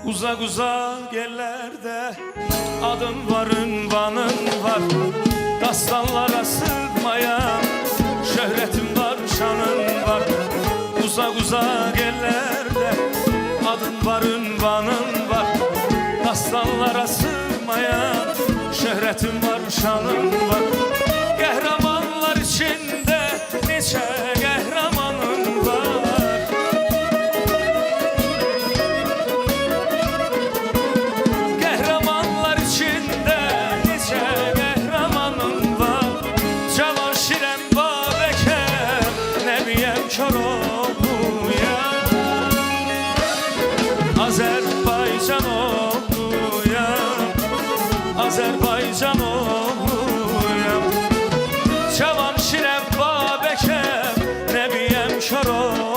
Uzak uzak yerlerde adın var, ünvanın var. Dastanlara sığmayan şöhretin var, şanın var. Uzak uzak yerlerde adın var, ünvanın var. Dastanlara sığmayan şöhretin var, şanın var. Qəhrəmanlar içinde neçə qəhrəmanın var. Qəhrəmanlar içinde neçə qəhrəmanın var. Cavan Şirəm Babəkəm, Nəbiyəm Koroğluyam, Azərbaycan oğluyam, Azərbaycan oğluyam. Cavan Şirəm Babəkəm, Nəbiyəm Koroğluyam,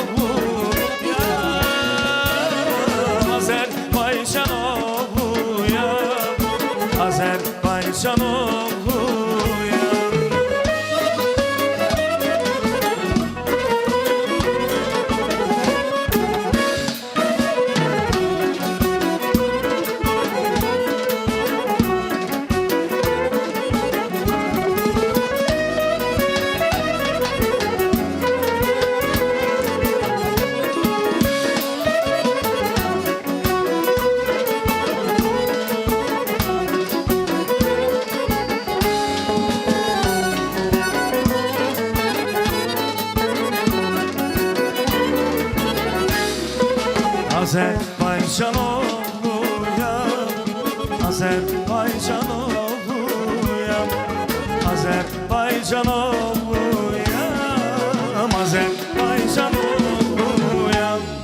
Azərbaycan oğluyam, Azərbaycan oğluyam. Azərbaycan oğluyam, Azərbaycan oğluyam, Azərbaycan oğluyam.